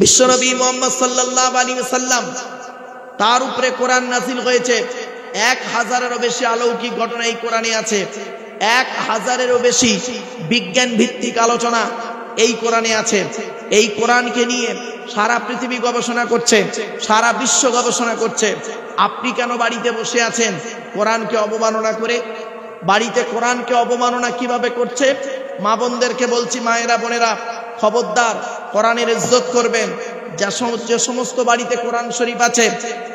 বিশ্বনবী মুহাম্মদ সাল্লাল্লাহু আলাইহি ওয়াসাল্লাম তার উপরে কোরআন নাযিল হয়েছে। 1000-এরও বেশি অলৌকিক ঘটনা এই কোরআনে আছে। 1000-এরও বেশি বিজ্ঞান ভিত্তিক আলোচনা এই কোরআনে আছে। এই কোরআনকে নিয়ে সারা পৃথিবী গবেষণা করছে, সারা বিশ্ব গবেষণা করছে। আপনি কেন বাড়িতে বসে আছেন কোরআনকে অবমাননা করে? বাড়িতে কোরআনকে অবমাননা কিভাবে করছে? মা বোনদেরকে বলছি, মায়েরা বোনেরা খবরদার, কোরআনের ইজ্জত করবেন। যে সমস্ত বাড়িতে কোরআন শরীফ আছে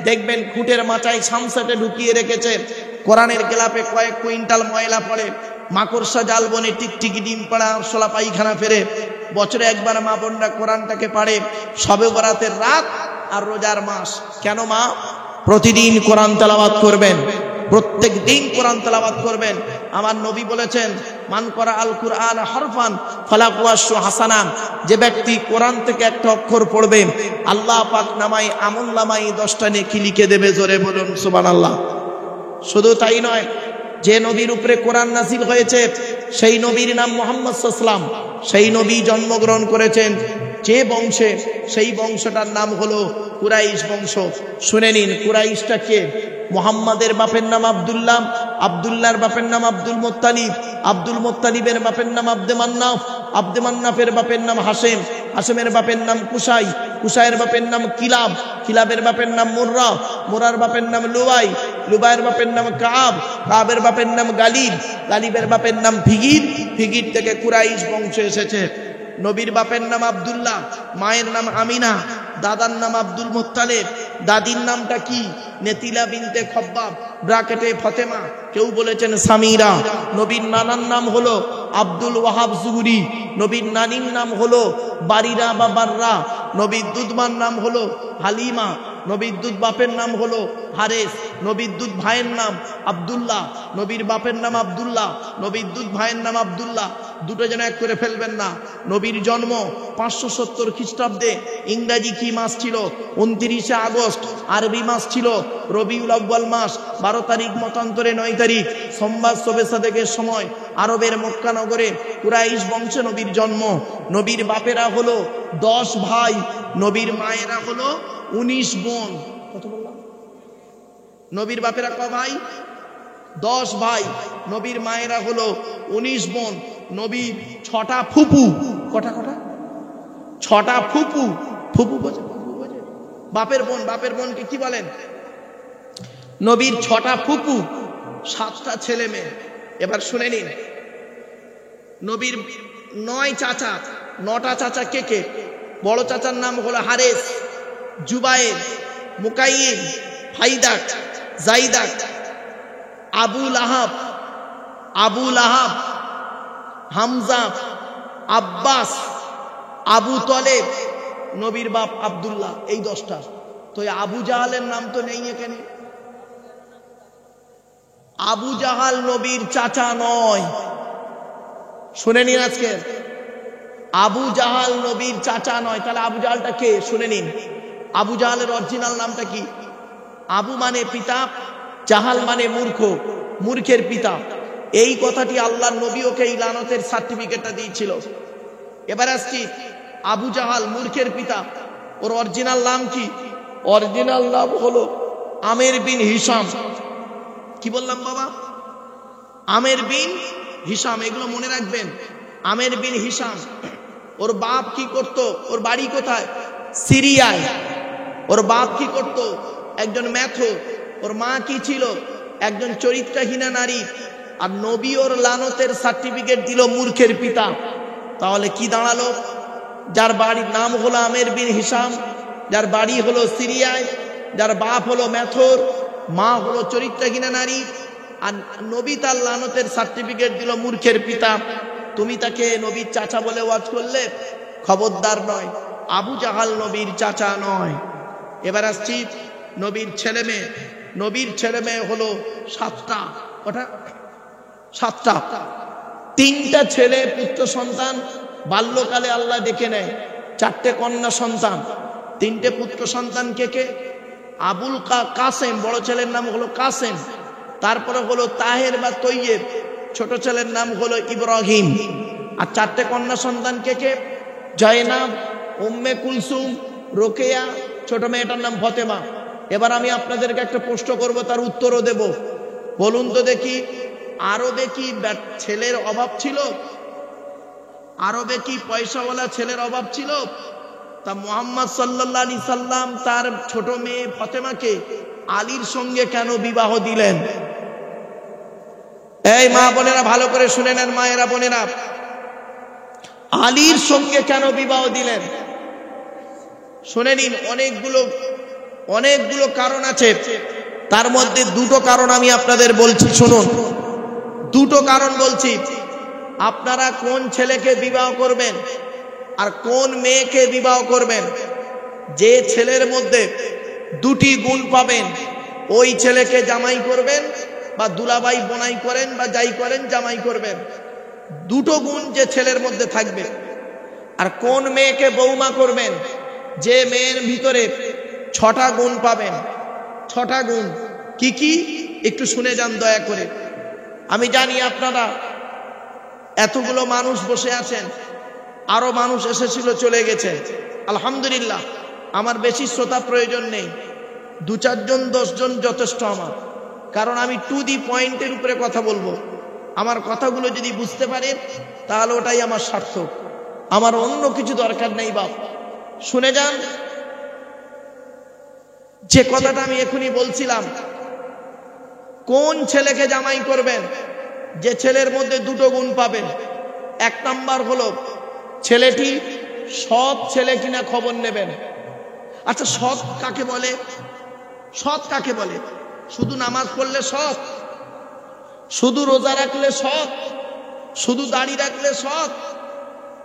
দেখবেন খুঁটের মাচায় সামসাটে ঢুকিয়ে রেখেছে, কোরআনের গেলাপে কয়েক কুইন্টাল ময়লা পড়ে, মাকড়সা জাল বনে টিকটিকি ডিম পাড়া আরশোলা পায়খানা ফেরে। বছরে একবার মা বোনরা কোরআনটাকে পাড়ে শবে বরাতের রাত আর রোজার মাস। কেন মা? প্রতিদিন কোরআন তেলাওয়াত করবেন, প্রত্যেক দিন কোরআন তেলাওয়াত করবেন। আমার নবী বলেছেন, মান করা আল কুরআন হরফান ফালাহু আশরু হাসানা, যে ব্যক্তি কোরআন থেকে একটা অক্ষর পড়বে আল্লাহ পাক নামায় আমল নামায় 10টা নেকি লিখে দেবে। জোরে বলুন সুবহানাল্লাহ। শুধু তাই নয়, যে নবীর উপরে কোরআন নাযিল হয়েছে সেই নবীর নাম মুহাম্মদ সাল্লাল্লাহু আলাইহি ওয়াসাল্লাম। সেই নবী জন্মগ্রহণ করেছেন যে বংশে, সেই বংশটার নাম হলো কুরাইশ বংশ। শুনে নিন, কুরাইশটা কে? মুহাম্মাদের বাপের নাম আব্দুল্লাহ, আব্দুল্লাহর বাপের নাম আব্দুল মুত্তালিব, আব্দুল মুত্তালিবের বাপের নাম আব্দে মান্নাফ, আব্দে মান্নাফের বাপের নাম হাশেম, হাশেমের বাপের নাম কুসাই, কুসাইয়ের বাপের নাম কিলাব, কিলাবের বাপের নাম মুররা, মুরার বাপের নাম লুবাই, লুবাইয়ের বাপের নাম কাব, কাবের বাপের নাম গালিব, গালিবের বাপের নাম ফিগির, ফিগির থেকে কুরাইশ বংশ এসেছে। নবীর বাপের নাম আব্দুল্লাহ, মায়ের নাম আমিনা, দাদার নাম আব্দুল মুত্তালিব, দাদির নামটা কি? নেতিলা বিনতে খব্বাব, ব্রাকেটে ফতেমা, কেউ বলেছেন সামিরা। নবীর নানার নাম হলো আব্দুল ওয়াহাব জুহরি, নবীর নানির নাম হলো বারিরা বা বাররা, নবীর দুধমার নাম হলো হালিমা, নবীর দুধ বাপের নাম হলো হারেস, নবীর দুধ ভাইয়ের নাম আব্দুল্লাহ, নবীর বাপের নাম আব্দুল্লাহ, নবীর দুধ ভাইয়ের নাম আব্দুল্লাহ। দুটো যেন এক করে ফেলবেন না। নবীর জন্ম 570 খ্রিস্টাব্দে। ইংরাজি কি মাস ছিল? 29শে আগস্ট। আরবি মাস ছিল রবিউল আউয়াল মাস। 12 তারিখ মতান্তরে 9 তারিখ সোমবার শবে সাদেকের সময় আরবের মক্কা নগরে কুরাইশ বংশে নবীর জন্ম। নবীর বাপেরা হলো 10 ভাই, নবীর মায়েরা হলো 19 বোন। কত বললাম? নবীর বাপেরা ক ভাই? 10 ভাই, নবীর মায়েরা হলো 19 বোন। নবীর 6টা ফুপু। কটা? 6টা ফুপু। ফুপু বোঝে? বাপের বোন, বাপের বোনকে কি বলেন? নবীর 6টা ফুপু, 7টা ছেলে মেয়ে। এবার শুনে নিন, নবীর 9 চাচা, 9টা চাচা কে কে? বড় চাচার নাম হলো হারেস, জুবায়ের, মুকাইয়িম, ফাইদাক, জাইদাক, আবু লাহাব, হামজা, আব্বাস, আবু তলেব, নবীর বাপ আব্দুল্লাহ। এই 10টা। তো আবু জাহালের নাম তো নেই এখানে। আবু জাহাল নবীর চাচা নয়। শুনে নিন, আজকে আবু জাহাল নবীর চাচা নয়। তাহলে আবু জাহালটা কে? শুনে নিন। আবু জাহালের অরিজিনাল নামটা কি? আবু মানে পিতা, জাহাল মানে মূর্খ, মূর্খের পিতা। এই কথাটি আল্লাহর নবী ওকে এই লানতের সার্টিফিকেটটা দিয়েছিল। এবার আসছি, আবু জাহাল মূর্খের পিতা, ওর অরিজিনাল নাম কি? অরিজিনাল নাম হলো আমের বিন হিশাম। কি বললাম বাবা? আমের বিন হিশাম। এগুলো মনে রাখবেন, আমের বিন হিশাম। ওর বাপ কি করত? ওর বাড়ি কোথায়? সিরিয়ায়। ওর বাপ কি করত? একজন ম্যাথর। ওর মা কি ছিল? একজন চরিত্রহীনা নারী। আর নবী ওর লানতের সার্টিফিকেট দিল মূর্খের পিতা। তাহলে কি দাঁড়ালো? যার বাড়ির নাম হলো আমের বিন হিশাম, যার বাড়ি হলো সিরিয়ায়, যার বাপ হলো ম্যাথর, মা হলো চরিত্রহীনা নারী, আর নবী তার লানতের সার্টিফিকেট দিল মূর্খের পিতা। তুমি তাকে নবীর চাচা বলে ওয়াজ করলে খবরদার নয়। আবু জাহাল নবীর চাচা নয়। এবার আসছি নবীর ছেলে মেয়ে। নবীর ছেলে মেয়ে হলো 7টা। কটা? 7টা। 3টা ছেলে পুত্র সন্তান বাল্যকালে আল্লাহ ডেকে নেয়। 4টে কন্যা সন্তান। 3টে পুত্র সন্তান কে কে? আবুল কাসেম, বড় ছেলের নাম হলো কাসেম। তারপরে হলো তাহের বা তৈয়েব, ছোট ছেলের নাম হলো ইব্রাহিম। আর 4টে কন্যা সন্তান কে কে? জয়নাব, উম্মে কুলসুম, রোকেয়া, ছোট মেয়েটার নাম ফতেমা। এবার আমি আপনাদেরকে একটা প্রশ্ন করব, তার উত্তরও দেব। বলুন তো দেখি, আরবে কি ছেলের অভাব ছিল? আরবে কি পয়সাওয়ালা ছেলের অভাব ছিল? তা মুহাম্মদ সাল্লাল্লাহু আলাইহি সাল্লাম তার ছোট মেয়ে ফতেমাকে আলীর সঙ্গে কেন বিবাহ দিলেন? এই মা বোনেরা ভালো করে শুনে নেন, মায়েরা বোনেরা, আলীর সঙ্গে কেন বিবাহ দিলেন শুনে নিন। অনেকগুলো কারণ আছে, তার মধ্যে দুটো কারণ আমি আপনাদের বলছি, শুনুন। দুটো কারণ বলছি। আপনারা কোন ছেলেকে বিবাহ করবেন আর কোন মেয়েকে বিবাহ করবেন, যে ছেলের মধ্যে দুটি গুণ পাবেন ওই ছেলেকে জামাই করবেন, বা দুলাভাই বোনাই করেন বা যাই করেন জামাই করবেন। দুটো গুণ যে ছেলের মধ্যে থাকবে। আর কোন মেয়েকে বৌমা করবেন, যে মেয়ের ভিতরে 6টা গুণ পাবেন। 6টা গুণ কি কি একটু শুনে যান দয়া করে। আমি জানি আপনারা এতগুলো মানুষ বসে আছেন, আরো মানুষ এসেছিল চলে গেছে, আলহামদুলিল্লাহ। আমার বেশি শ্রোতা প্রয়োজন নেই, 2-4 জন 10 জন যথেষ্ট আমার, কারণ আমি টু দি পয়েন্টের উপরে কথা বলবো। আমার কথাগুলো যদি বুঝতে পারেন তাহলে ওটাই আমার সার্থক, আমার অন্য কিছু দরকার নেই। বাপ শুনে যান, যে কথাটা আমি এখনই বলছিলাম, কোন ছেলেকে জামাই করবেন, যে ছেলের মধ্যে দুটো গুণ পাবেন। 1 নাম্বার হলো ছেলেটি সৎ ছেলে কিনা খবর নেবেন। আচ্ছা, সৎ কাকে বলে? সৎ কাকে বলে? শুধু নামাজ পড়লে সৎ? শুধু রোজা রাখলে সৎ? শুধু দাড়ি রাখলে সৎ?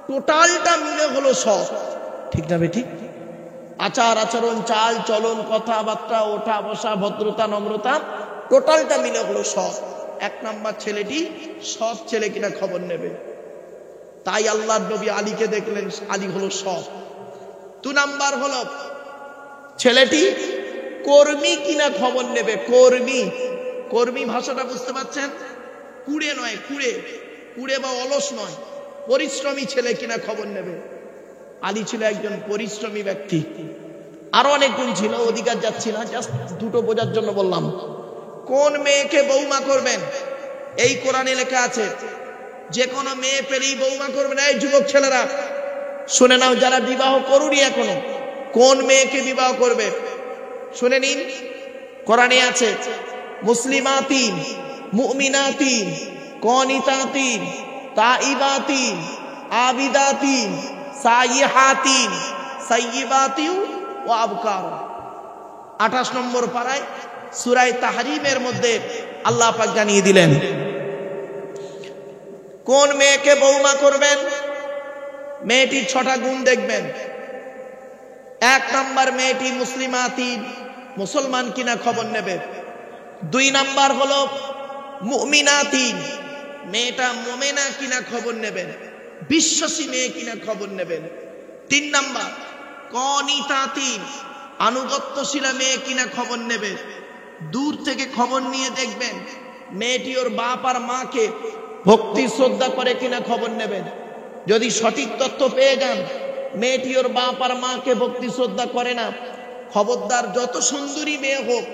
টোটালটা মিলে হলো সৎ, ঠিক না বেঠিক? আচার আচরণ, চাল চলন, কথাবার্তা, ওঠা বসা, ভদ্রতা, নম্রতা, টোটালটা মিলে হলো সৎ। 1 নাম্বার ছেলেটি সৎ ছেলে কিনা খবর নেবে। তাই আল্লাহর নবী আলীকে দেখলেন, আলী হলো সৎ। 2 নাম্বার হলো ছেলেটি কর্মী কিনা খবর নেবে। কর্মী, কর্মী ভাষাটা বুঝতে পারছেন? কুড়ে নয়, কুড়ে বা অলস নয়, পরিশ্রমী ছেলে কিনা খবর নেবে। আলী ছিল একজন পরিশ্রমী ব্যক্তি। আরো অনেক গুণ ছিল, অধিকার যাচ্ছি না, জাস্ট দুটো বোঝার জন্য বললাম। কোন মেয়েকে বৌমা করবেন, এই কোরআনে লেখা আছে, যে কোনো মেয়ে পেলেই বৌমা করবেন। এই যুবক ছেলেরা শুনে নাও, যারা বিবাহ করুনি এখনো, কোন মেয়েকে বিবাহ করবে শুনে নিন। কোরআনে আছে, মুসলিমাতিন, মুমিনাতিন, কনিতাতিন, তাইবাতিন, আবিদাতিন, সাইহাতিন, সাইয়িবাতিন ওয়া আবকার। 28 নম্বর পারায় সূরা তাহরিমের মধ্যে আল্লাহ পাক জানিয়ে দিলেন কোন মেয়েকে বৌমা করবেন। মেয়েটির 6টা গুণ দেখবেন। 1 নাম্বার, মেয়েটি মুসলিমাতিন, মুসলমান কিনা খবর নেবে। 2 নাম্বার হলো মুমিনাতিন, মেয়েটা মুমিনা কিনা খবর নেবেন, বিশ্বাসী মেয়ে কিনা খবর নেবেন। 3 নাম্বার কনিতাতিন, আনুগত্যশীলা মেয়ে কিনা খবর নেবে। দূর থেকে খবর নিয়ে দেখবেন মেয়েটি ওর বাপ আর মাকে ভক্তি শ্রদ্ধা করে কিনা খবর নেবেন। যদি সঠিক তথ্য পেয়ে যান মেয়েটি ওর বাপ আর মাকে ভক্তি শ্রদ্ধা করে না, খবরদার, যত সুন্দরী মেয়ে হোক,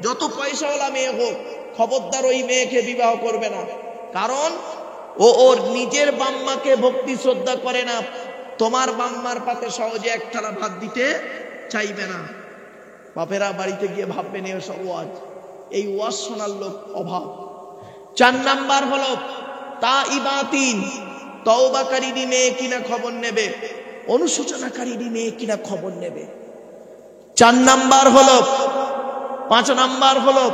যত পয়সাওয়ালা মেয়ে হোক, খবরদার ওই মেয়েকে বিবাহ করবে না। কারণ ও ওর নিজের বাম্মাকে ভক্তি শ্রদ্ধা করে না, তোমার বাম্মার পাতে সহজে 1 থালা ভাত দিতে চাইবে না। বাপেরা বাড়িতে গিয়ে ভাববেন এসব ওয়াজ, এই ওয়াজ শোনার লোক অভাব। 4 নাম্বার হলো তাইবাতিন, তওবাকারী মেয়ে কিনা খবর নেবে, অনুশোচনাকারী মেয়ে কিনা খবর নেবে। 4 নাম্বার হলো, 5 নাম্বার হলো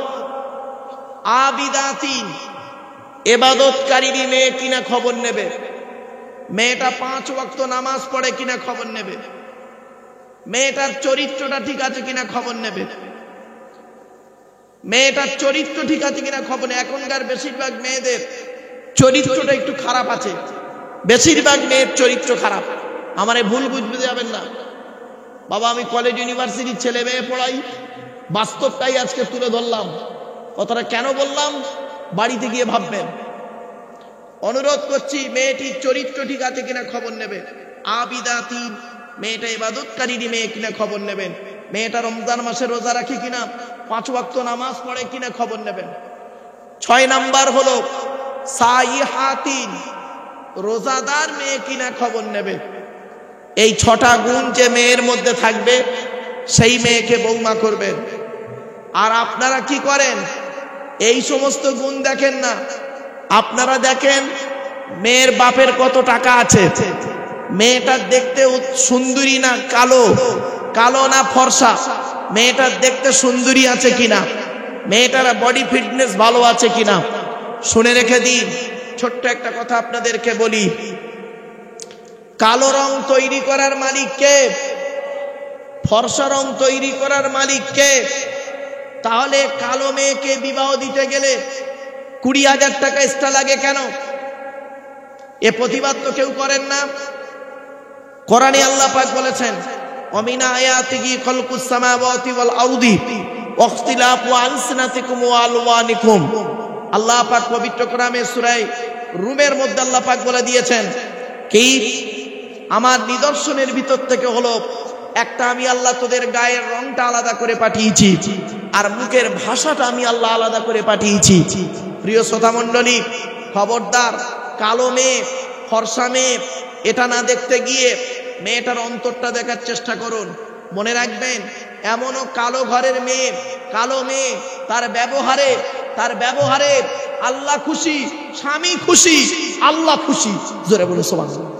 আবিদাতিন, ইবাদতকারী মেয়ে কিনা খবর নেবে। মেয়েটা 5 ওয়াক্ত নামাজ পড়ে কিনা খবর নেবে। মেয়েটার চরিত্রটা ঠিক আছে কিনা খবর নেবে। মেয়েটার চরিত্র ঠিক আছে কিনা খবর নেবে। এখনকার বেশিরভাগ মেয়েদের চরিত্রটা একটু খারাপ আছে, বেশিরভাগ মেয়ের চরিত্র খারাপ। আমারে ভুল বুঝতে যাবেন না বাবা, আমি কলেজ ইউনিভার্সিটির ছেলে মেয়ে পড়াই, বাস্তবটাই আজকে তুলে ধরলাম। কথাটা কেন বললাম বাড়িতে গিয়ে ভাববেন। অনুরোধ করছি, মেয়েটির চরিত্র ঠিক আছে কিনা খবর নেবে। আবিদাতিন, মেয়েটা ইবাদতকারী মেয়ে কিনা খবর নেবেন। মেয়েটা রমজান মাসে রোজা রাখে কিনা, 5 ওয়াক্ত নামাজ পড়ে কিনা খবর নেবেন। 6 নাম্বার হলো সাইহাতিন, রোজাদার মেয়ে কিনা খবর নেবে। এই 6টা গুণ যে মেয়ের মধ্যে থাকবে সেই মেয়েকে বৌমা করবেন। আর আপনারা কি করেন? এই সমস্ত গুণ দেখেন না, আপনারা দেখেন মেয়ের বাপের কত টাকা আছে, মেয়েটা দেখতে সুন্দরী না কালো, কালো না ফর্সা, মেয়েটা দেখতে সুন্দরী আছে কিনা, মেয়েটার বডি ফিটনেস ভালো আছে কিনা। শুনে রেখে দিন, ছোট্ট একটা কথা আপনাদেরকে বলি, কালো রং তৈরি করার মালিক কে? ফর্সা রং তৈরি করার মালিক কে? তাহলে কালো মেয়েকে বিবাহ দিতে গেলে 20,000 টাকা এক্সট্রা লাগে কেন? এ প্রতিবাদ তো কেউ করেন না। কোরআনে আল্লাহ পাক বলেছেন, ওমিন আয়াতিহি খালকুস সামাওয়াতি ওয়াল আরদি ওয়াখতিলাফু আলসিনাতিকুম ওয়া আলওয়ানিকুম। আল্লাহ পাক পবিত্র কোরআনে সূরা রুমের মধ্যে আল্লাহ পাক বলে দিয়েছেন কি, আমার নিদর্শনের ভিতর থেকে হলো একটা, আমি আল্লাহ তোদের গায়ের রংটা আলাদা করে পাঠিয়েছি, আর মুখের ভাষাটা আমি আল্লাহ আলাদা করে পাঠিয়েছি। প্রিয় শ্রোতা মণ্ডলী, খবরদার কালো মেয়ে ফর্সা মেয়ে এটা না দেখতে গিয়ে মেয়েটার অন্তরটা দেখার চেষ্টা করুন। মনে রাখবেন, এমনও কালো ঘরের মেয়ে, কালো মেয়ে তার ব্যবহারে আল্লাহ খুশি, স্বামী খুশি, আল্লাহ খুশি, জোরে বলে সুবহানাল্লাহ।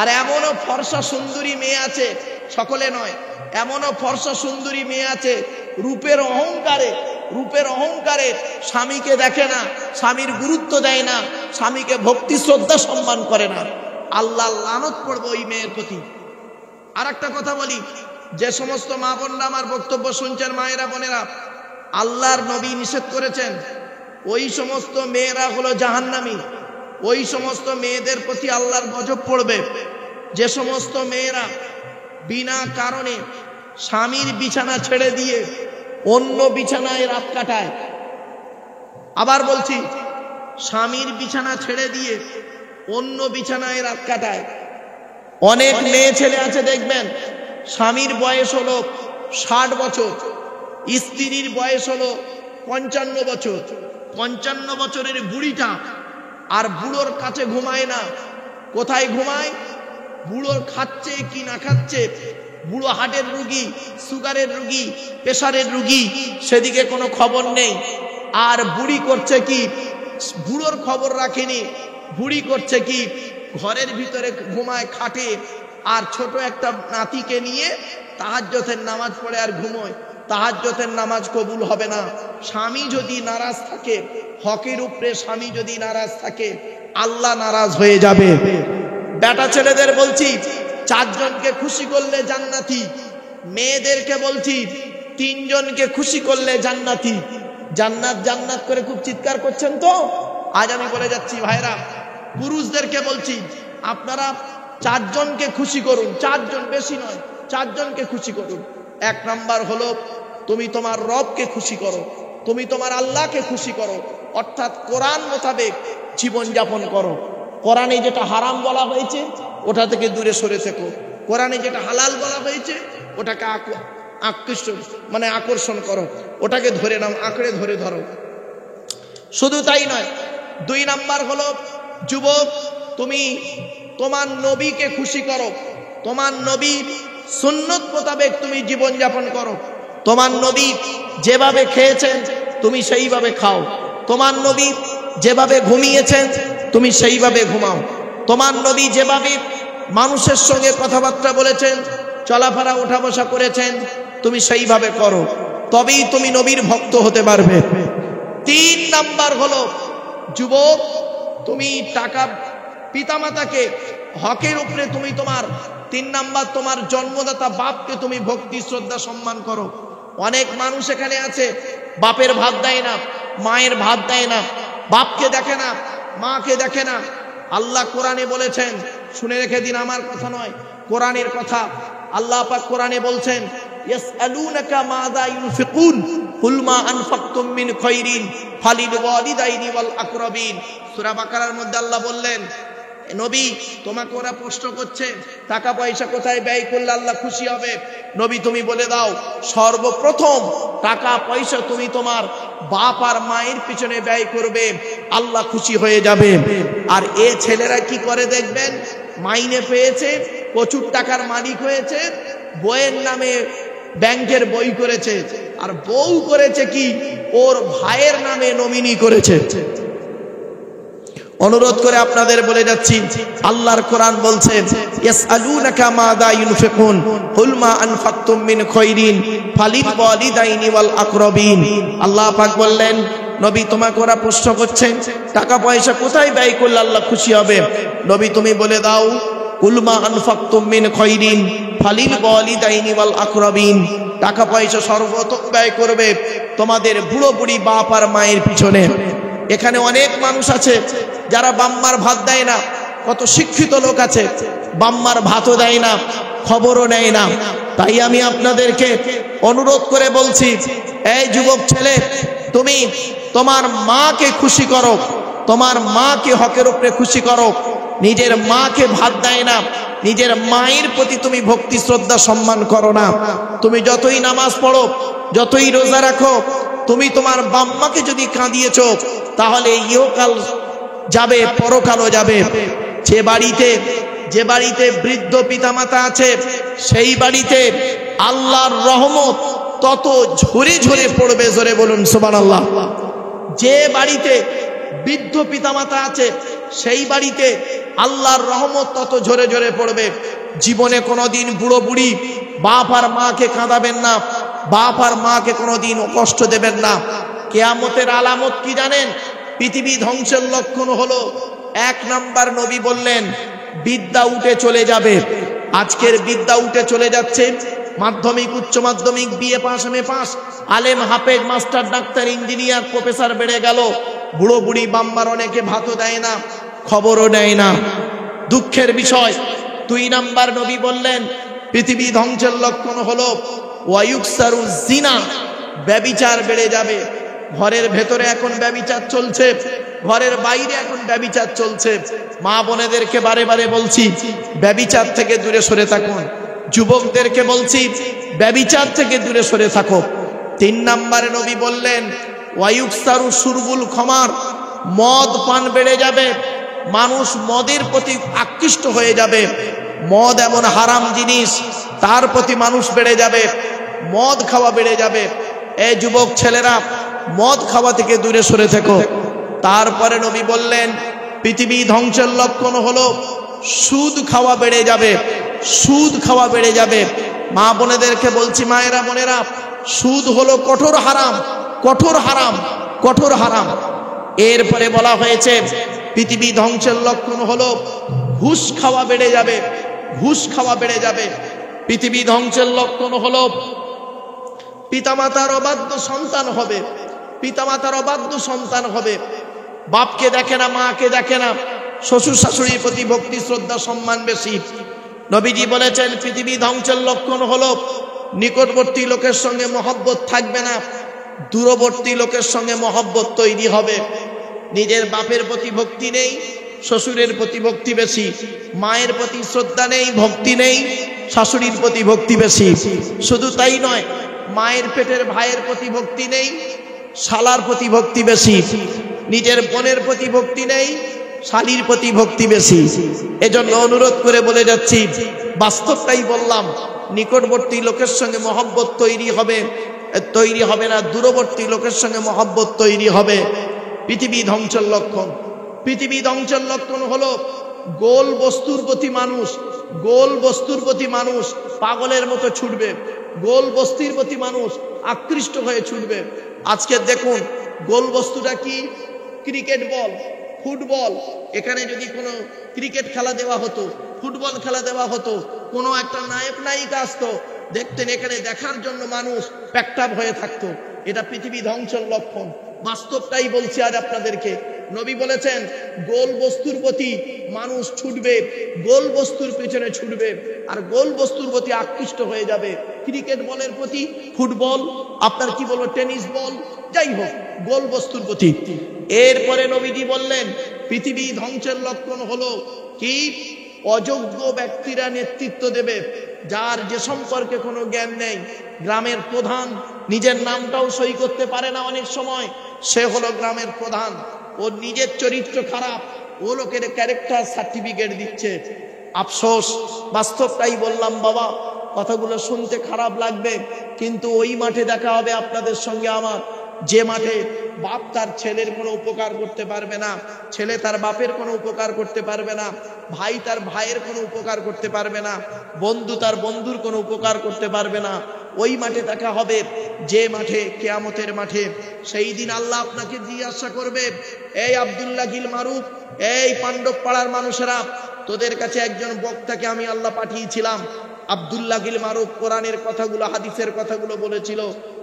আর এমনও ফর্সা সুন্দরী মেয়ে আছে, সকলে নয়, এমনও ফর্সা সুন্দরী মেয়ে আছে রূপের অহংকারে স্বামীকে দেখে না, স্বামীর গুরুত্ব দেয় না, স্বামীকে ভক্তি শ্রদ্ধা সম্মান করে না। আল্লাহ লানত পড়বে ওই মেয়ের প্রতি। আর একটা কথা বলি, যে সমস্ত মা বোনরা আমার বক্তব্য শুনছেন, মায়েরা বোনেরা, আল্লাহর নবী নিষেধ করেছেন, ওই সমস্ত মেয়েরা হলো জাহান্নামী। ওই সমস্ত মেয়েদের প্রতি আল্লাহর গজব পড়বে যে সমস্ত মেয়েরা বিনা কারণে স্বামীর বিছানা ছেড়ে দিয়ে অন্য বিছানায় রাত কাটায়। আবার বলছি, স্বামীর বিছানা ছেড়ে দিয়ে অন্য বিছানায় রাত কাটায়। অনেক মেয়ে ছেলে আছে দেখবেন, স্বামীর বয়স হলো 60 বছর, স্ত্রীর বয়স হলো 55 বছর। 55 বছরের বুড়িটা আর বুড়োর কাছে ঘুমায় না। কোথায় ঘুমায়? বুড়োর খাচ্ছে কি না খাচ্ছে, বুড়ো হার্টের রুগী, সুগারের রুগী, প্রেসারের রুগী, সেদিকে কোনো খবর নেই। আর বুড়ি করছে কি? বুড়োর খবর রাখেনি। বুড়ি করছে কি? ঘরের ভিতরে ঘুমায় খাটে, আর ছোট একটা নাতিকে নিয়ে তাহাজ্জুদের নামাজ পড়ে আর ঘুমোয়। তাহাজ্জুদের নামাজ কবুল হবে না। স্বামী যদি নারাজ থাকে, হকের উপরে স্বামী যদি নারাজ থাকে, আল্লাহ নারাজ হয়ে যাবে। বেটা ছেলেদের বলছি, 4 জনকে খুশি করলে জান্নাতি। মেয়েদেরকে বলছি, 3 জনকে খুশি করলে জান্নাতি। জান্নাত জান্নাত করে খুব চিৎকার করছেন তো, আজ আমি বলে যাচ্ছি ভাইরা, পুরুষদেরকে বলছি, আপনারা 4 জনকে খুশি করুন। 4 জন, বেশি নয়, 4 জনকে খুশি করুন। 1 নাম্বার হলো, তুমি তোমার রবকে খুশি করো, তুমি তোমার আল্লাহকে খুশি করো, অর্থাৎ কোরআন মোতাবেক জীবন যাপন করো। কোরআনে যেটা হারাম বলা হয়েছে ওটা থেকে দূরে সরে থেকো। কোরআনে যেটা হালাল বলা হয়েছে ওটাকে আকর্ষণ করো, ওটাকে ধরে নাও, আঁকড়ে ধরো। শুধু তাই নয়, 2 নাম্বার হলো, যুবক তুমি তোমার নবীকে খুশি করো। তোমার নবীর সুন্নত মোতাবেক তুমি জীবন যাপন করো। তোমার নবী যেভাবে খেয়েছেন তুমি সেইভাবে খাও। তোমার নবী যেভাবে ঘুমিয়েছেন তুমি সেইভাবে ঘুমাও। তোমার নবী যেভাবে মানুষের সঙ্গে কথাবার্তা বলেছেন, চলাফেরা ওঠা বসা করেছেন, তুমি সেইভাবে করো, তবেই তুমি নবীর ভক্ত হতে পারবে। 3 নাম্বার হলো, যুবক তুমি টাকা পিতামাতাকে হকের উপরে তুমি তোমার 3 নাম্বার তোমার জন্মদাতা বাপকে তুমি ভক্তি শ্রদ্ধা সম্মান করো। অনেক মানুষ এখানে আছে, বাপের ভাত দেয় না, মায়ের ভাত দেয় না, বাপকে দেখে না, মাকে দেখে না। আল্লাহ কোরআনে বলেছেন, শুনে রেখে দিন, আমার কথা নয়, কোরআনের কথা। আল্লাহ পাক কোরআনে বলছেন, ইয়াসআলুনাকা মাযা ইউনফিকুন কুল মা আনফাকতুম মিন খায়রিন ফালিল ওয়ালিদাইনি ওয়াল আকরাবিন। সূরা বাকারার মধ্যে আল্লাহ বললেন, নবী তোমাকে ওরা প্রশ্ন করছে টাকা পয়সা কোথায় ব্যয় করলে আল্লাহ খুশি হবে। নবী তুমি বলে দাও, সর্বপ্রথম টাকা পয়সা তুমি তোমার বাপ আর মায়ের পিছনে ব্যয় করবে, আল্লাহ খুশি হয়ে যাবে। আর এ ছেলেরা কি করে দেখবেন, মাইনে পেয়েছে, প্রচুর টাকার মালিক হয়েছে, বইয়ের নামে ব্যাংকের বই করেছে, আর বউ করেছে কি, ওর ভাইয়ের নামে নমিনি করেছে। অনুরোধ করে আপনাদের বলে যাচ্ছি, আল্লাহর কোরআন বলছে ইয়াসআলুনাকা মাযা ইউনফিকুন কুল মা আনফাকতুম মিন খায়রিন ফালিল ওয়ালিদাইনি ওয়াল আকরাবিন। আল্লাহ পাক বললেন, নবী তোমাকে ওরা প্রশ্ন করছে টাকা পয়সা কোথায় ব্যয় করলে আল্লাহ খুশি হবে। নবী তুমি বলে দাও, কুল মা আনফাকতুম মিন খায়রিন ফালিল ওয়ালিদাইনি ওয়াল আকরাবিন। টাকা পয়সা সর্বপ্রথম ব্যয় করবে তোমাদের বুড়ো বুড়ি বাপ আর মায়ের পিছনে। এখানে অনেক মানুষ আছে যারা বাম্মার ভাত দেয় না, কত শিক্ষিত লোক আছে বাম্মার ভাতও দেয় না, খবরও নেয় না। তাই আমি আপনাদেরকে অনুরোধ করে বলছি, এই যুবক ছেলে, তুমি তোমার মাকে খুশি করো, তোমার মাকে হকের উপরে খুশি করো। নিজের মাকে ভাত দেয় না, নিজের মায়ের প্রতি তুমি ভক্তি শ্রদ্ধা সম্মান করো না। তুমি যতই নামাজ পড়ো, যতই রোজা রাখো, তুমি তোমার বাম্মাকে যদি কাঁদিয়েছ, তাহলে ইহকাল যাবে, পরকালও যাবে। যে বাড়িতে বৃদ্ধ পিতামাতা আছে, সেই বাড়িতে আল্লাহর রহমত তত ঝরে ঝরে পড়বে। জোরে বলুন সুবহানাল্লাহ। যে বাড়িতে বৃদ্ধ পিতামাতা আছে, সেই বাড়িতে আল্লাহর রহমত তত ঝরে ঝরে পড়বে। জীবনে কোনোদিন বুড়ো বুড়ি বাপ আর মাকে কাঁদাবেন না, বাপ আর মাকে কোনোদিন কষ্ট দেবেন না। কিয়ামতের আলামত কি জানেন? পৃথিবী ধ্বংসের লক্ষণ হলো, 1 নাম্বার নবী বললেন বিদ্যা উঠে চলে যাবে। আজকের বিদ্যা উঠে চলে যাচ্ছে। মাধ্যমিক, উচ্চ মাধ্যমিক, বিএ পাস, এমএ পাস, আলেম, হাফেজ, মাস্টার, ডাক্তার, ইঞ্জিনিয়ার, প্রফেসর বেড়ে গেল। বুড়ো বুড়ি বাম্মার অনেকে ভাতও দেয় না, খবরও নেয় না। দুঃখের বিষয়। 2 নাম্বার নবী বললেন পৃথিবী ধ্বংসের লক্ষণ হলো ওয়ায়ুকসারু জিনা, ব্যভিচার বেড়ে যাবে। ঘরের ভেতরে এখন ব্যভিচার চলছে, ঘরের বাইরে এখন ব্যভিচার চলছে। মা বোনেদেরকে বারে বারে বলছি, ব্যভিচার থেকে দূরে সরে থাকুন। যুবকদেরকে বলছি, ব্যভিচার থেকে দূরে সরে থাকো। 3 নম্বরে নবী বললেন ওয়ায়ুকসারু শুরবুল খমার, মদ পান বেড়ে যাবে। মানুষ মদের প্রতি আকৃষ্ট হয়ে যাবে। মদ এমন হারাম জিনিস, তার প্রতি মানুষ বেড়ে যাবে, মদ খাওয়া বেড়ে যাবে। এই যুবক ছেলেরা, মদ খাওয়া থেকে দূরে সরে থেকো। তারপরে নবী বললেন পৃথিবী ধ্বংসের লক্ষণ হলো সুদ খাওয়া বেড়ে যাবে, সুদ খাওয়া বেড়ে যাবে। মা বোনেদেরকে বলছি, মায়েরা বোনেরা, সুদ হলো কঠোর হারাম, কঠোর হারাম, কঠোর হারাম। এরপরে বলা হয়েছে পৃথিবী ধ্বংসের লক্ষণ হলো ঘুষ খাওয়া বেড়ে যাবে, ঘুষ খাওয়া বেড়ে যাবে। পৃথিবী ধ্বংসের লক্ষণ হলো পিতামাতার অবাধ্য সন্তান হবে, পিতামাতার অবাধ্য সন্তান হবে। বাপকে দেখে না, মাকে দেখে না, শ্বশুর শাশুড়ির প্রতি ভক্তি শ্রদ্ধা সম্মান বেশি। নবীজি বলেছেন পৃথিবী ধ্বংসের লক্ষণ হলো নিকটবর্তী লোকের সঙ্গে মহব্বত থাকবে না, দূরবর্তী লোকের সঙ্গে মহব্বত তৈরি হবে। নিজের বাপের প্রতি ভক্তি নেই, শ্বশুরের প্রতি ভক্তি বেশি, মায়ের প্রতি শ্রদ্ধা নেই, ভক্তি নেই, শাশুড়ির প্রতি ভক্তি বেশি। শুধু তাই নয়, মায়ের পেটের ভাইয়ের প্রতি ভক্তি নেই, শালার প্রতি ভক্তি বেশি। নিজের বোনের প্রতি ভক্তি নেই, শালীর প্রতি ভক্তি বেশি। এজন্য অনুরোধ করে বলে যাচ্ছি, বাস্তবটাই বললাম, নিকটবর্তী লোকের সঙ্গে মহব্বত তৈরি হবে না, দূরবর্তী লোকের সঙ্গে মহব্বত তৈরি হবে। পৃথিবী ধ্বংসের লক্ষণ। পৃথিবী ধ্বংসের লক্ষণ হলো গোল বস্তুর প্রতি মানুষ, গোল বস্তুর প্রতি মানুষ পাগলের মতো ছুটবে, গোল বস্তির প্রতি মানুষ আকৃষ্ট হয়ে ছুটবে। আজকে দেখুন গোল বস্তুটা কি? Cricket ball, football. এখানে যদি কোনো ক্রিকেট খেলা দেওয়া হতো, ফুটবল খেলা দেওয়া হতো, কোনো একটা নায়ক নায়িকা আসতো, দেখতেন এখানে দেখার জন্য মানুষ প্যাকটাপ হয়ে থাকতো। এটা পৃথিবী ধ্বংসের লক্ষণ। বাস্তবটাই বলছি আজ আপনাদেরকে। নবী বলেছেন গোল বস্তুর প্রতি মানুষ ছুটবে, গোল বস্তুর পেছনে ছুটবে, আর গোল বস্তুর প্রতি আকৃষ্ট হয়ে যাবে। ক্রিকেট বলের প্রতি, ফুটবল, আপনার কি বলবো, টেনিস বল, যাই হোক, গোল বস্তুর প্রতি। এরপরে নবীজি বললেন পৃথিবী ধ্বংসের লক্ষণ হলো কি অযোগ্য ব্যক্তিরা নেতৃত্ব দেবে, যার যে সম্পর্কে কোনো জ্ঞান নেই। গ্রামের প্রধান নিজের নামটাও সই করতে পারে না অনেক সময়, সে হলো গ্রামের প্রধান। ওর নিজের চরিত্র খারাপ, ও লোকের ক্যারেক্টার সার্টিফিকেট দিচ্ছে। আফসোস, বাস্তবটাই বললাম বাবা, কথাগুলো শুনতে খারাপ লাগবে, কিন্তু ওই মাঠে দেখা হবে আপনাদের সঙ্গে আমার, যে মাঠে বাপ তার ছেলের কোনো উপকার করতে পারবে না, ছেলে তার বাপের কোনো উপকার করতে পারবে না, ভাই তার ভাইয়ের কোনো উপকার করতে পারবে না, বন্ধু তার বন্ধুর কোনো উপকার করতে পারবে না। ওই মাঠে দেখা হবে, যে মাঠে কিয়ামতের মাঠে। সেই দিন আল্লাহ আপনাকে জিজ্ঞাসা করবে, এই আব্দুল্লাহ গিল মারুফ, এই পাণ্ডব পাড়ার মানুষেরা, তোদের কাছে একজন বক্তাকে আমি আল্লাহ পাঠিয়েছিলাম। আব্দুল্লাহ গিল মারুফ কোরআনের কথাগুলো, হাদিসের কথাগুলো বলেছিল,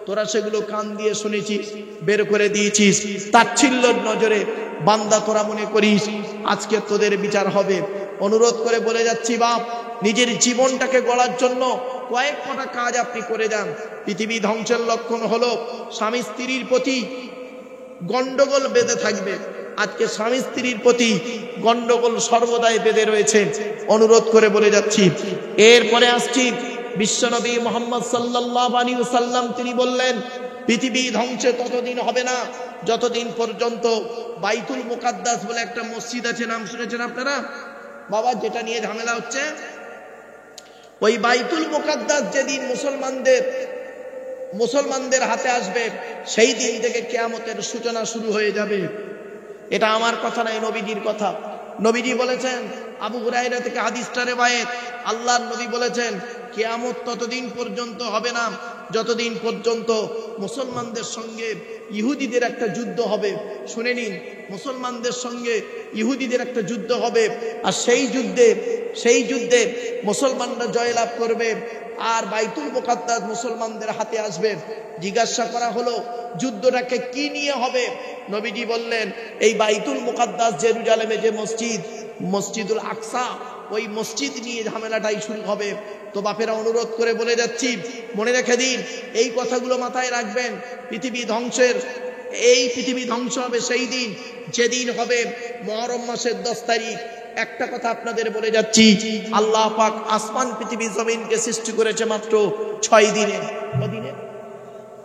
তোরা সেগুলো কান দিয়ে শুনেছিস, বের করে দিয়েছিস, তাচ্ছিল্যর নজরে বান্দা তোরা মনে করিস। আজকে তোদের বিচার হবে। অনুরোধ করে বলে যাচ্ছি বাপ, নিজের জীবনটাকে গড়ার জন্য কয়েক কটা কাজ আপনি করে যান। পৃথিবী ধ্বংসের লক্ষণ হলো স্বামী স্ত্রীর প্রতি গন্ডগোল বেঁধে থাকবে। আজকে স্বামী স্ত্রীর প্রতি গন্ডগোল সর্বদাই বেঁধে রয়েছে। অনুরোধ করে বলে যাচ্ছি। এরপরে আসছি বিশ্বনবী মুহাম্মদ সাল্লাল্লাহু আলাইহি ওয়াসাল্লাম, তিনি বললেন পৃথিবী ধ্বংসে ততদিন হবে না যতদিন পর্যন্ত বাইতুল মুকাদ্দাস বলে একটা মসজিদ আছে, নাম শুনেছেন আপনারা বাবা, যেটা নিয়ে ঝামেলা হচ্ছে। ওই বাইতুল মুকাদ্দাস যেদিন মুসলমানদের হাতে আসবে, সেই দিন থেকে কিয়ামতের সূচনা শুরু হয়ে যাবে। এটা আমার কথা নাই, নবীজির কথা। নবীজি বলেছেন, আবু হুরায়রা থেকে হাদিসটা রিওয়ায়াত, আল্লাহর নবী বলেছেন কিয়ামত ততদিন পর্যন্ত হবে না যতদিন পর্যন্ত মুসলমানদের সঙ্গে ইহুদিদের একটা যুদ্ধ হবে। শুনে নিন, মুসলমানদের সঙ্গে ইহুদিদের একটা যুদ্ধ হবে, আর সেই যুদ্ধে মুসলমানরা জয়লাভ করবে, আর বাইতুল মুকাদ্দাস মুসলমানদের হাতে আসবে। জিজ্ঞাসা করা হলো যুদ্ধটাকে কি নিয়ে হবে? নবীজি বললেন, এই বাইতুল মুকাদ্দাস জেরুজালেমে যে মসজিদুল আকসা, ওই মসজিদ নিয়ে ঝামেলাটাই শুরু হবে। তো বাপেরা অনুরোধ করে বলে যাচ্ছি, মনে রেখে দিন, এই কথাগুলো মাথায় রাখবেন। পৃথিবী ধ্বংস হবে সেই দিন, যেদিন হবে মুহররম মাসের 10 তারিখ। একটা কথা আপনাদের বলে যাচ্ছি, আল্লাহ পাক আসমান পৃথিবী জমিনকে সৃষ্টি করেছে মাত্র 6 দিনে। কদিনে?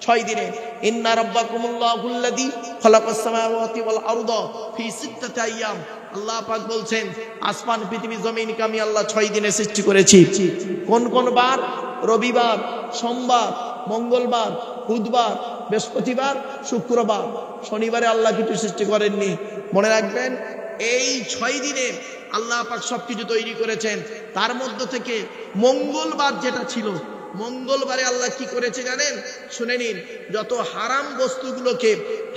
6 দিনে। ইন্না রাব্বাকুমুল্লাহুল্লাযী খালাকাস সামাওয়াতি ওয়াল আরদা ফি 6 আইয়াম। আল্লাহ পাক বলছেন, আসমান পৃথিবী জমিনকে আমি আল্লাহ 6 দিনে সৃষ্টি করেছি। কোন কোন বার? রবিবার, সোমবার, মঙ্গলবার, বুধবার, বৃহস্পতিবার, শুক্রবার। শনিবারে আল্লাহ কিছু সৃষ্টি করেননি। মনে রাখবেন, এই 6 দিনে আল্লাহ পাক সবকিছু তৈরি করেছেন। তার মধ্য থেকে মঙ্গলবার যেটা ছিল, মঙ্গলবারে আল্লাহ কি করেছে জানেন? শুনে নিন, যত হারাম বস্তুগুলোকে,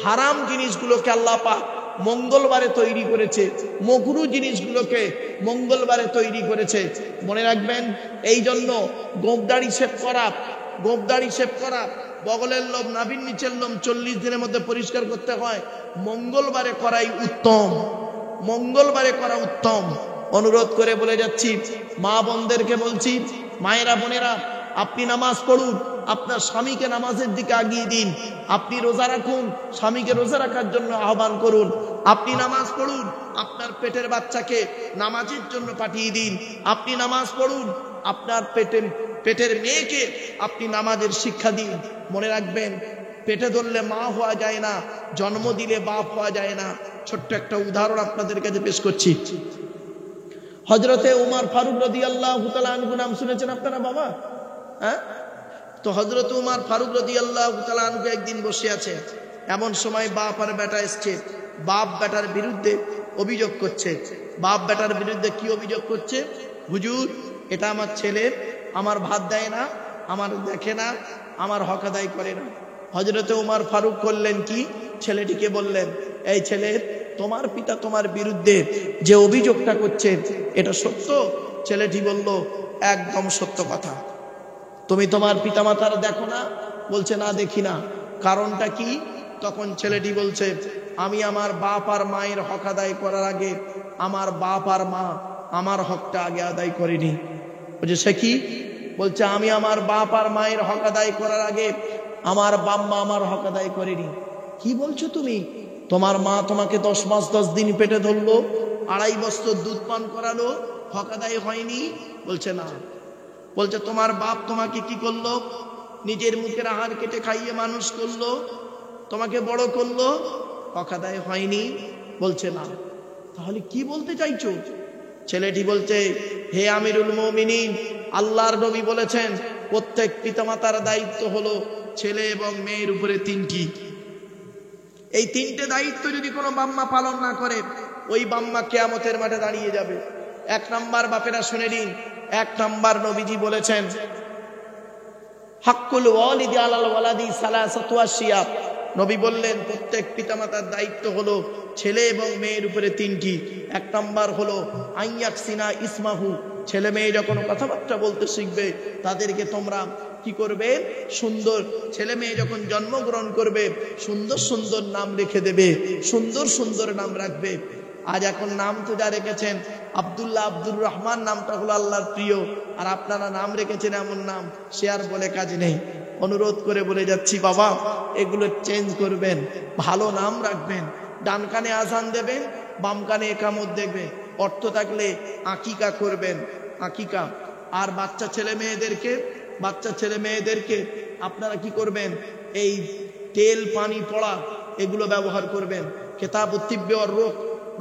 হারাম জিনিসগুলোকে আল্লাহ পাক মঙ্গলবারে তৈরি করেছে, মকরুহ জিনিসগুলোকে মঙ্গলবারে তৈরি করেছে। মনে রাখবেন, এই জন্য গোঁফদাড়ি শেভ করা, বগলের লোম, নাভির নিচের লোম 40 দিনের মধ্যে পরিষ্কার করতে হয়। মঙ্গলবারে করাই উত্তম, মঙ্গলবারে করা উত্তম। অনুরোধ করে বলে যাচ্ছি, মা বোনদেরকে বলছি, মায়েরা বোনেরা, আপনি নামাজ পড়ুন, আপনার স্বামীকে নামাজের দিকে আগিয়ে দিন। আপনি রোজা রাখুন, স্বামীকে রোজা রাখার জন্য আহ্বান করুন। আপনি নামাজ পড়ুন, আপনার পেটের বাচ্চাকে নামাজের জন্য পাঠিয়ে দিন। আপনি নামাজ পড়ুন, আপনার পেটের মেয়েকে আপনি নামাজের শিক্ষা দিন। মনে রাখবেন, পেটে ধরলে মা হওয়া যায় না, জন্ম দিলে বাপ হওয়া যায় না। ছোট্ট একটা উদাহরণ আপনাদের কাছে পেশ করছি। হযরতে উমর ফারুক রাদিয়াল্লাহু তাআলা আনহু নাম শুনেছেন আপনারা বাবা? হ্যাঁ? তো হযরতে উমর ফারুক রাদিয়াল্লাহু তাআলা আনহু একদিন বসে আছে, এমন সময় বাপ আর বেটা এসছে। বাপ বেটার বিরুদ্ধে অভিযোগ করছে। বাপ বেটার বিরুদ্ধে কি অভিযোগ করছে? হুজুর, এটা আমার ছেলে, আমার ভাত দেয় না, আমার দেখে না, আমার হক আদায় করে না। হযরতে উমর ফারুক করলেন কি? ছেলেটিকে বললেন, এই ছেলে, তোমার পিতা তোমার বিরুদ্ধে যে অভিযোগটা করছে, এটা সত্য? ছেলেটি বলল, একদম সত্য কথা। তুমি তোমার পিতামাতার দেখো না? বলছে, না দেখি না। কারণটা কি? তখন ছেলেটি বলছে, আমি আমার বাপ আর মায়ের হক আদায় করার আগে আমার বাপ আর মা আমার হকটা আগে আদায় করেনি। বলছে, সে কি? বলছে, আমি আমার বাপ আর মায়ের হক আদায় করার আগে আমার বাপ মা আমার হক আদায় করেনি। কি বলছো তুমি? তোমার মা তোমাকে 10 মাস 10 দিন পেটে ধরলো, 2.5 বছর দুধ পান করালো, হক আদায় হয়নি? বলছে না। বলছে তোমার বাপ তোমাকে কি করলো? নিজের মুখের আহার কেটে খাইয়ে মানুষ করলো, তোমাকে বড় করলো, হক আদায় হয়নি? বলছে না। তাহলে কি বলতে চাইছো? ছেলেটি বলছে, হে আমিরুল মুমিনিন, আল্লাহর নবী বলেছেন প্রত্যেক পিতামাতার দায়িত্ব হলো ছেলে এবং মেয়ের উপরে 3টি। এই 3টে দায়িত্ব যদি কোনো বাম্মা পালন না করে, ওই বাম্মা কিয়ামতের মাঠে দাঁড়িয়ে যাবে। 1 নাম্বার, বাপেরা শুনে নিন, 1 নাম্বার নবীজি বলেছেন হাক্কুল ওয়ালিদি আলাল ওয়ালাদি সালাসাতু আশিয়া। নবী বললেন প্রত্যেক পিতামাতার দায়িত্ব হলো ছেলে এবং মেয়ের উপরে 3টি। 1 নাম্বার হলো আইয়াকসিনা ইসমাহু, ছেলে মেয়ে যখন কথাবার্তা বলতে শিখবে তাদেরকে তোমরা কি করবে? সুন্দর, ছেলে মেয়ে যখন জন্মগ্রহণ করবে সুন্দর সুন্দর নাম রেখে দেবে, সুন্দর সুন্দর নাম রাখবে। আজ এখন নাম তো যা রেখেছেন আব্দুল্লাহ, আব্দুর রহমান নামটা হলো আল্লাহর প্রিয়, আর আপনারা নাম রেখেছেন এমন নাম, সে আর বলে কাজ নেই। অনুরোধ করে বলে যাচ্ছি বাবা, এগুলো চেঞ্জ করবেন, ভালো নাম রাখবেন। ডান কানে আজান দেবেন, বাম কানে একামত দেখবে, অর্থ থাকলে আকিকা করবেন, আকিকা। আর বাচ্চা ছেলে মেয়েদেরকে আপনারা কি করবেন? এই তেল পানি পড়া এগুলো ব্যবহার করবেন। কিতাবুত তিব্বি ওয়ার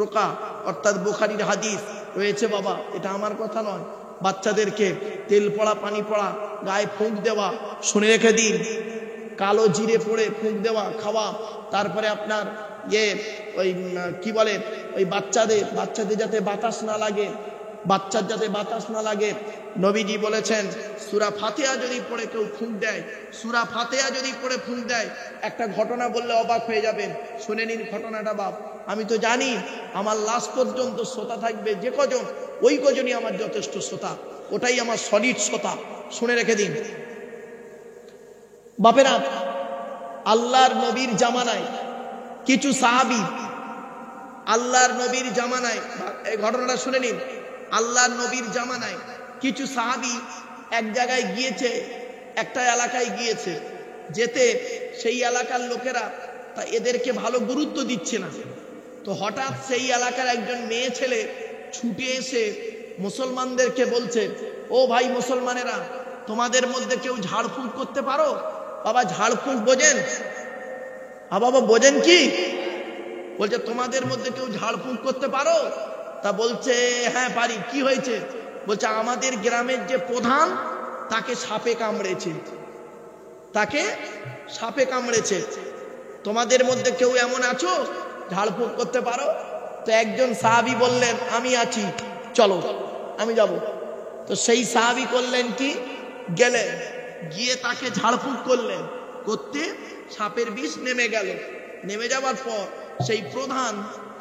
রুকা, অর্থাৎ বুখারীর হাদিস রয়েছে বাবা, এটা আমার কথা নয়। বাচ্চাদেরকে তেল পড়া, পানি পড়া, গায়ে ফুঁক দেওয়া, শুনে রেখে দিন, কালো জিরে পড়ে ফুঁক দেওয়া, খাওয়া। তারপরে আপনার ওই কি বলে, ওই বাচ্চাদের যাতে বাতাস না লাগে, বাচ্চার যাতে বাতাস না লাগে, নবীজি বলেছেন সূরা ফাতিহা যদি পড়ে কেউ ফুঁক দেয়, সূরা ফাতিহা যদি পড়ে ফুঁক দেয়, একটা ঘটনা বললে অবাক হয়ে যাবেন, শুনে নিন ঘটনাটা বাপ। আমি তো জানি আমার লাশ পর্যন্ত শ্রোতা থাকবে, যে কজন ওই কজনই আমার যথেষ্ট শ্রোতা, ওটাই আমার সলিড শ্রোতা, শুনে রেখে দিন বাপেরা। আল্লাহর নবীর জামানায় কিছু সাহাবী, আল্লাহর নবীর জামানায়, এই ঘটনাটা শুনে নিন, আল্লাহর নবীর জামানায় কিছু সাহাবী এক জায়গায় গিয়েছে, একটা এলাকায় গিয়েছে, যেতে সেই এলাকার লোকেরা তা এদেরকে ভালো গুরুত্ব দিচ্ছে না। তো হঠাৎ সেই এলাকার একজন মেয়ে ছেলে ছুটে এসে মুসলমানদেরকে বলছে, ও ভাই মুসলমানেরা, তোমাদের মধ্যে কেউ ঝাড়ফুঁক করতে পারো? বাবা ঝাড়ফুঁক বোঝেন? বাবা বোঝেন কি? বলছে তোমাদের মধ্যে কেউ ঝাড়ফুঁক করতে পারো? তা বলছে হ্যাঁ পারি। কি হয়েছে? বলছে আমাদের গ্রামের যে প্রধান, তাকে সাপে কামড়েছে, তাকে সাপে কামড়েছে। তোমাদের মধ্যে কেউ এমন আছো ঝাড়ফুঁক করতে পারো? তো একজন সাহাবী বললেন আমি আছি, চলো আমি যাব। তো সেই সাহাবী করলেন কি, গেলেন, গিয়ে তাকে ঝাড়ফুঁক করলেন, করতে সাপের বিষ নেমে গেল। নেমে যাওয়ার পর সেই প্রধান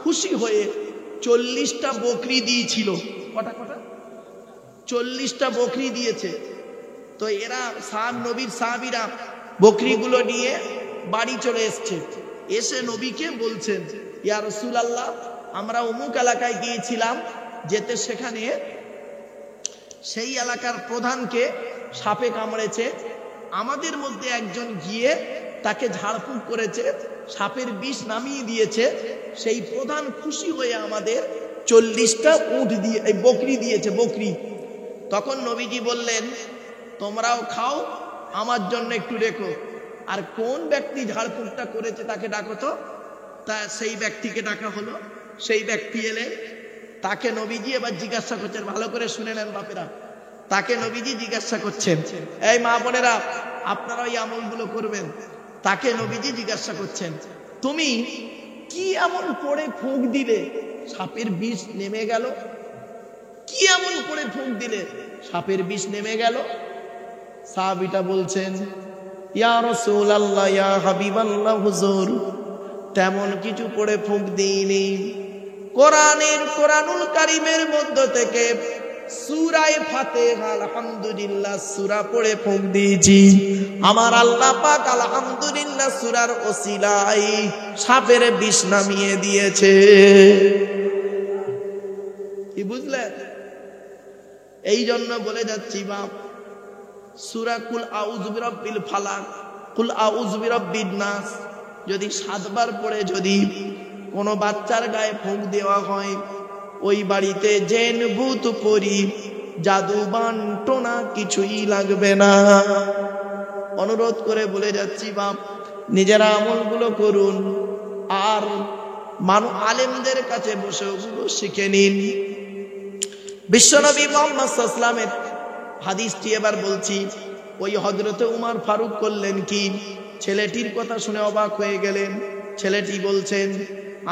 খুশি হয়ে 40টা বকরি দিয়েছিল। কটা? 40টা বকরি দিয়েছে। তো এরা নবীর সাহাবীরা বকরিগুলো নিয়ে বাড়ি চলে এসছে, এসে নবীকে বলছেন ইয়া রাসূলুল্লাহ, আমরা অমুক এলাকায় গিয়েছিলাম, যেতে সেখানে সেই এলাকার প্রধানকে সাপে কামড়েছে, আমাদের মধ্যে একজন গিয়ে তাকে ঝাড়ফুঁক করেছে, সাপের বিষ নামিয়ে দিয়েছে, সেই প্রধান খুশি হয়ে আমাদের 40টা উট দিয়ে এই বকরি দিয়েছে, বকরি। তখন নবীজি বললেন তোমরাও খাও, আমার জন্য একটু রেখো। আর কোন ব্যক্তি ঝাড়ফুঁকটা করেছে তাকে ডাকো তো। তা সেই ব্যক্তিকে ডাকা হলো, সেই ব্যক্তি এলে, তাকে নবীজি এবার জিজ্ঞাসা করছেন, ভালো করে শুনে নেন বাপেরা, তাকে নবীজি জিজ্ঞাসা করছেন, এই মা বোনেরা আপনারা এই আমলগুলো করবেন। তাকে নবীজি জিজ্ঞাসা করছেন, তুমি কি এমন করে ফুঁক দিলে সাপের বিষ নেমে গেল? কি এমন করে ফুঁক দিলে সাপের বিষ নেমে গেল? সাহাবীটা বলছেন ইয়া রাসূলুল্লাহ, ইয়া হাবিবাল্লাহ, হুজুর তেমন কিছু করে ফুঁক দিইনি, কোরআনুল কারীমের মধ্য থেকে সূরা ফাতিহা আলহামদুলিল্লাহ সূরা পড়ে ফুঁক দিয়েছি। আমার আল্লাহ পাক আলহামদুলিল্লাহ সূরার ওসিলায় সাপের বিষ নামিয়ে দিয়েছে। কি বুঝলেন? এই জন্য বলে যাচ্ছি বাপ, সূরা কুল আউযু বিরাব্বিল ফালাক, কুল আউযু বিরাব্বিন নাস যদি 7 বার পড়ে যদি কোনো বাচ্চার গায়ে ফুঁক দেওয়া হয়, ওই বাড়িতে জেন ভূত পরি জাদু বান্টনা কিছুই লাগবে না। অনুরোধ করে বলে যাচ্ছি বাপ, নিজেরা আমলগুলো করুন আর আলেমদের কাছে বসে ওগুলো শিখে নিন। বিশ্বনবী মুহাম্মদ সাল্লাল্লাহু আলাইহি ওয়াসাল্লামের হাদিসটি এবার বলছি। ওই হযরতে উমর ফারুক করলেন কি, ছেলেটির কথা শুনে অবাক হয়ে গেলেন। ছেলেটি বলছেন,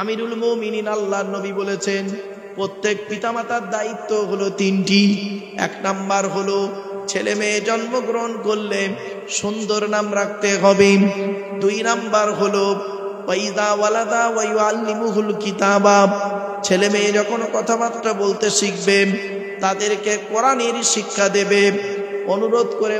আমিরুল মুমিনিন আল্লাহর নবী বলেছেন প্রত্যেক পিতামাতার দায়িত্ব হলো তিনটি। এক নাম্বার হলো ছেলে মেয়ে জন্মগ্রহণ করলে সুন্দর নাম রাখতে হবে। দুই নাম্বার হলো ওয়াইদা ওয়ালাদা ওয়া ইউআল্লিমুহুল কিতাবা, ছেলে মেয়ে যখন কথাবার্তা বলতে শিখবে তাদেরকে কোরআনের শিক্ষা দেবে। অনুরোধ করে